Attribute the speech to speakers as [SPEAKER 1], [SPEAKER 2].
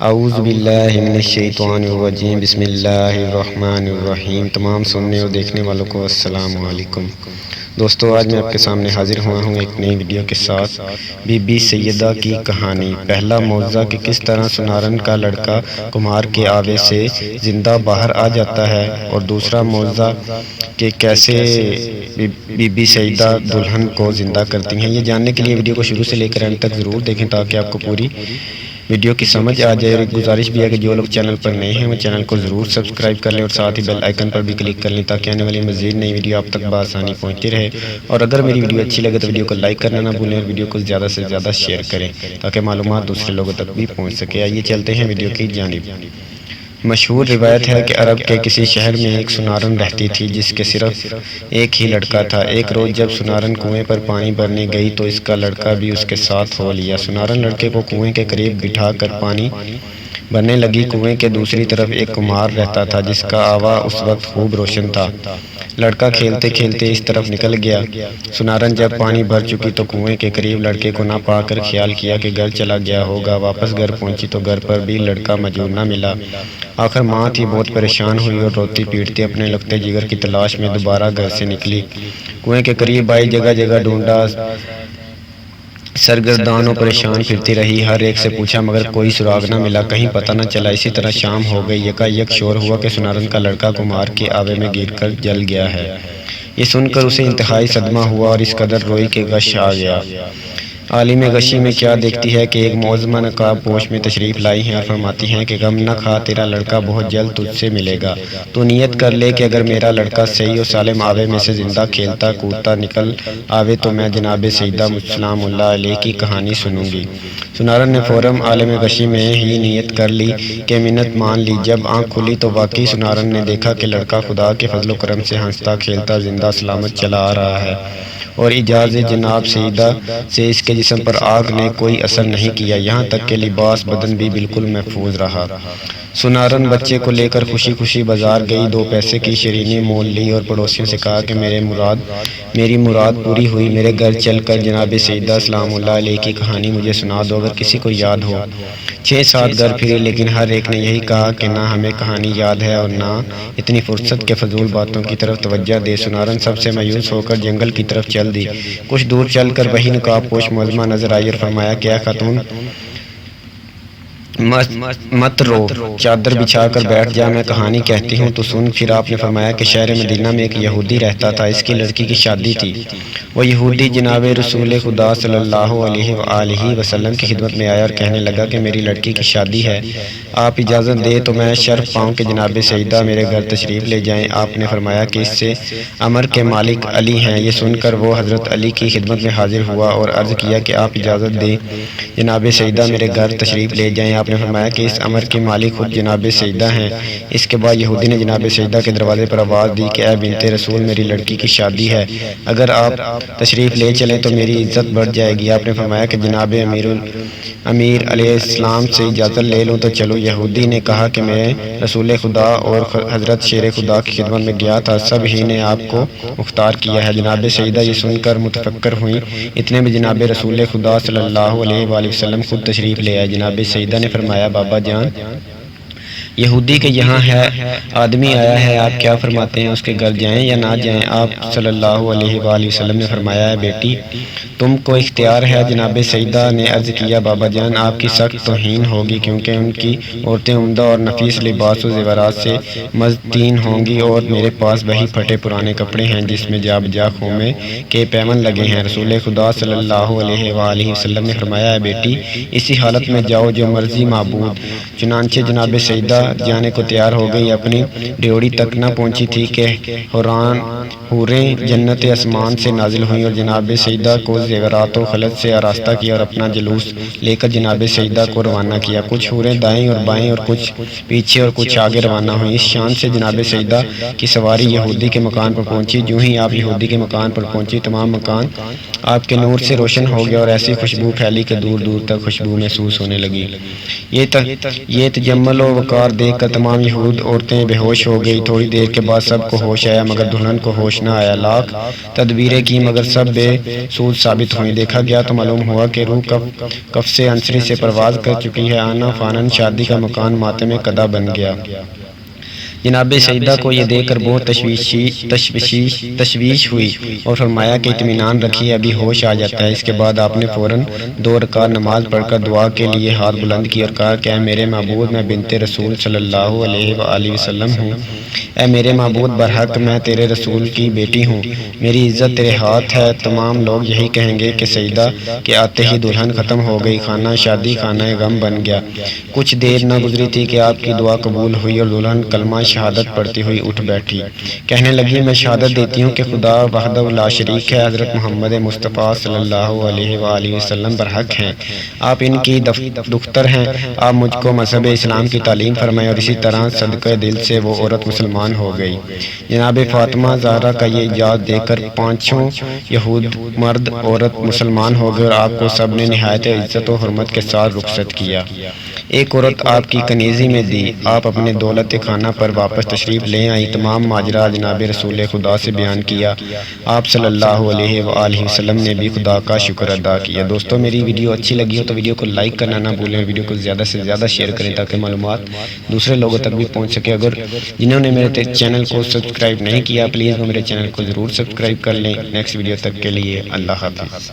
[SPEAKER 1] اعوذ باللہ من الشیطان الرجیم، بسم اللہ الرحمن الرحیم۔ تمام سننے اور دیکھنے والوں کو السلام علیکم۔ دوستو، آج میں آپ کے سامنے حاضر ہوا ہوں ایک نئی ویڈیو کے ساتھ۔ بی بی سیدہ کی کہانی، پہلا معجزہ کہ کس طرح سنارن کا لڑکا کمہار کے آوے سے زندہ باہر آ جاتا ہے، اور دوسرا معجزہ کہ کیسے بی بی سیدہ دلہن کو زندہ کرتی ہیں۔ یہ جاننے کے لیے ویڈیو کو شروع سے لے کر اینڈ تک ضرور دیکھیں تاکہ آپ کو پوری ویڈیو کی سمجھ آ جائے۔ اور ایک گزارش بھی ہے کہ جو لوگ چینل پر نئے ہیں وہ چینل کو ضرور سبسکرائب کر لیں اور ساتھ ہی بیل آئیکن پر بھی کلک کر لیں تاکہ آنے والی مزید نئی ویڈیو آپ تک بآسانی پہنچتی رہے۔ اور اگر میری ویڈیو اچھی لگے تو ویڈیو کو لائک کرنا نہ بھولیں اور ویڈیو کو زیادہ سے زیادہ شیئر کریں تاکہ معلومات دوسرے لوگوں تک بھی پہنچ سکے۔ آئیے چلتے ہیں ویڈیو کی جانب۔ مشہور روایت ہے کہ عرب کے کسی شہر میں ایک سنارن رہتی تھی جس کے صرف ایک ہی لڑکا تھا۔ ایک روز جب سنارن کنویں پر پانی بھرنے گئی تو اس کا لڑکا بھی اس کے ساتھ ہو لیا۔ سنارن لڑکے کو کنویں کے قریب بٹھا کر پانی بھرنے لگی۔ کنویں کے دوسری طرف ایک کمہار رہتا تھا جس کا آوا اس وقت خوب روشن تھا۔ لڑکا کھیلتے کھیلتے اس طرف نکل گیا۔ سنارن جب پانی بھر چکی تو کنویں کے قریب لڑکے کو نہ پا کر خیال کیا کہ گھر چلا گیا ہوگا۔ واپس گھر پہنچی تو گھر پر بھی لڑکا موجود نہ ملا۔ آخر ماں تھی بہت پریشان ہوئی اور روتی پیٹتی اپنے لگتے جگر کی تلاش میں دوبارہ گھر سے نکلی۔ کنویں کے قریب آئی، جگہ جگہ ڈھونڈا، سرگردان و پریشان پھرتی رہی، ہر ایک سے پوچھا مگر کوئی سراغ نہ ملا، کہیں پتہ نہ چلا۔ اسی طرح شام ہو گئی، یکایک شور ہوا کہ سنارن کا لڑکا کمہار کے آوے میں گر کر جل گیا ہے۔ یہ سن کر اسے انتہائی صدمہ ہوا اور اس قدر روئی کہ غش آ گیا۔ عالم غشی میں کیا دیکھتی ہے کہ ایک معظمہ نقاب پوش میں تشریف لائی ہیں اور فرماتی ہیں کہ غم نہ کھا، تیرا لڑکا بہت جلد تجھ سے ملے گا۔ تو نیت کر لے کہ اگر میرا لڑکا صحیح و سالم آوے میں سے زندہ کھیلتا کودتا نکل آوے تو میں جناب سیدہ سلام اللہ علیہ کی کہانی سنوں گی۔ سنارن نے فوراً عالم غشی میں ہی نیت کر لی کہ منت مان لی۔ جب آنکھ کھلی تو واقعی سنارن نے دیکھا کہ لڑکا خدا کے فضل و کرم سے ہنستا کھیلتا زندہ سلامت چلا آ رہا ہے، اور اعجاز جناب سیدہ سے اس کے جسم پر آگ نے کوئی اثر نہیں کیا، یہاں تک کہ لباس بدن بھی بالکل محفوظ رہا۔ سنارن بچے کو لے کر خوشی خوشی بازار گئی، 2 پیسے کی شیرینی مول لی اور پڑوسیوں سے کہا کہ میری مراد پوری ہوئی، میرے گھر چل کر جناب سیدہ سلام اللہ علیہ کی کہانی مجھے سنا دو اگر کسی کو یاد ہو۔ 6-7 گھر پھری لیکن ہر ایک نے یہی کہا کہ نہ ہمیں کہانی یاد ہے اور نہ اتنی فرصت کے فضول باتوں کی طرف توجہ دے۔ سنارن سب سے مایوس ہو کر جنگل کی طرف چل دی۔ کچھ دور چل کر وہی نقاب پوش معظمہ نظر آئی اور فرمایا کہ اے خاتون، مت رو، چادر بچھا کر بیٹھ جا، میں کہانی کہتی ہوں تو سن۔ پھر آپ نے فرمایا کہ شہر مدینہ میں ایک یہودی رہتا تھا، اس کی لڑکی کی شادی تھی۔ وہ یہودی جناب رسول خدا صلی اللہ علیہ وآلہ وسلم کی خدمت میں آیا اور کہنے لگا کہ میری لڑکی کی شادی ہے، آپ اجازت دیں تو میں شرف پاؤں کہ جناب سیدہ میرے گھر تشریف لے جائیں۔ آپ نے فرمایا کہ اس سے امر کے مالک علی ہیں۔ یہ سن کر وہ حضرت علی کی خدمت میں حاضر ہوا اور عرض کیا کہ آپ اجازت دیں جناب سیدہ میرے گھر تشریف لے جائیں۔ آپ نے فرمایا کہ اس امر کے مالک خود جناب سیدہ ہیں۔ اس کے بعد یہودی نے جناب سیدہ کے دروازے پر آواز دی کہ اے بنت رسول، میری لڑکی کی شادی ہے، اگر آپ تشریف لے چلیں تو میری عزت بڑھ جائے گی۔ آپ نے فرمایا کہ جناب امیر علیہ السلام سے اجازت لے لوں تو چلو۔ یہودی نے کہا کہ میں رسول خدا اور حضرت شیر خدا کی خدمت میں گیا تھا، سب ہی نے آپ کو مختار کیا ہے۔ جناب سیدہ یہ سن کر متفکر ہوئیں، اتنے میں جناب رسول خدا صلی اللہ علیہ وآلہ وسلم خود تشریف لے آئے۔ جناب سیدہ نے فرمایا بابا جان، یہودی کے یہاں ہے آدمی آیا ہے، آپ کیا فرماتے ہیں، اس کے گھر جائیں یا نہ جائیں؟ آپ صلی اللہ علیہ وآلہ وسلم نے فرمایا ہے بیٹی، تم کو اختیار ہے۔ جناب سیدہ نے عرض کیا بابا جان، آپ کی سخت توہین ہوگی کیونکہ ان کی عورتیں عمدہ اور نفیس لباس و زیورات سے مزتین ہوں گی اور میرے پاس وہی پھٹے پرانے کپڑے ہیں جس میں جا بجا خیمے کے پیمن لگے ہیں۔ رسول خدا صلی اللہ علیہ وآلہ وسلم نے فرمایا ہے بیٹی، اسی حالت میں جاؤ جو مرضی معبود۔ چنانچہ جناب سیدہ جانے کو تیار ہو گئی، اپنی ڈیوڑی تک نہ پہنچی تھی کہ حوریں جنت آسمان سے نازل ہوئیں اور جناب سیدہ کو زیورات و خلعت سے آراستہ کیا اور اپنا جلوس لے کر جناب سیدہ کو روانہ کیا۔ کچھ حوریں دائیں اور بائیں اور کچھ پیچھے اور کچھ آگے روانہ ہوئیں۔ اس شان سے جناب سیدہ کی سواری یہودی کے مکان پر پہنچی۔ جو ہی آپ یہودی کے مکان پر پہنچی، تمام مکان آپ کے نور سے روشن ہو گیا اور ایسی خوشبو پھیلی کہ دور دور تک خوشبو محسوس ہونے لگی۔ یہ تجمل و وقار ناگوار دیکھ کر تمام یہود عورتیں بے ہوش ہو گئی۔ تھوڑی دیر کے بعد سب کو ہوش آیا مگر دلہن کو ہوش نہ آیا۔ لاکھ تدبیریں کی مگر سب بے سود ثابت ہوئیں۔ دیکھا گیا تو معلوم ہوا کہ روح کف سے عنصری سے پرواز کر چکی ہے۔ آنا فاناً شادی کا مکان ماتم قدا بن گیا۔ جناب سیدہ کو یہ دیکھ کر بہت تشویش ہوئی اور فرمایا کہ اطمینان رکھیے، ابھی ہوش آ جاتا ہے۔ اس کے بعد آپ نے فوراً 2 رکعت نماز پڑھ کر دعا کے لیے ہاتھ بلند کی اور کہا کہ اے میرے معبود، میں بنت رسول صلی اللہ علیہ وآلہ وسلم ہوں۔ اے میرے معبود برحق، میں تیرے رسول کی بیٹی ہوں، میری عزت تیرے ہاتھ ہے۔ تمام لوگ یہی کہیں گے کہ سیدہ کے آتے ہی دلہن ختم ہو گئی، خانہ شادی خانہ غم بن گیا۔ کچھ دیر نہ گزری تھی کہ آپ کی دعا قبول ہوئی اور دلہن کلمہ شہادت پڑھتی ہوئی اٹھ بیٹھی۔ کہنے لگی میں شہادت دیتی ہوں کہ خدا وحدہ لا شریک ہے، حضرت محمد مصطفیٰ صلی اللہ علیہ وآلہ وسلم برحق ہیں، آپ ان کی دختر ہیں۔ آپ مجھ کو مذہب اسلام کی تعلیم فرمائیں۔ اور اسی طرح صدقہ دل سے وہ عورت مسلمان ہو گئی۔ جناب فاطمہ زہرا کا یہ اعجاز دیکھ کر 5 یہود مرد عورت مسلمان ہو گئے اور آپ کو سب نے نہایت عزت و حرمت کے ساتھ رخصت کیا۔ ایک عورت آپ کی کنیزی میں دی، آپ اپنے دولت خانہ پر واپس تشریف لے آئی۔ تمام ماجرا جناب رسول خدا سے بیان کیا۔ آپ صلی اللہ علیہ وآلہ وسلم نے بھی خدا کا شکر ادا کیا۔ دوستو میری ویڈیو اچھی لگی ہو تو ویڈیو کو لائک کرنا نہ بھولیں، ویڈیو کو زیادہ سے زیادہ شیئر کریں تاکہ معلومات دوسرے لوگوں تک بھی پہنچ سکے۔ اگر جنہوں نے میرے چینل کو سبسکرائب نہیں کیا پلیز وہ میرے چینل کو ضرور سبسکرائب کر لیں۔ نیکسٹ ویڈیو تک کے لیے اللہ حافظ۔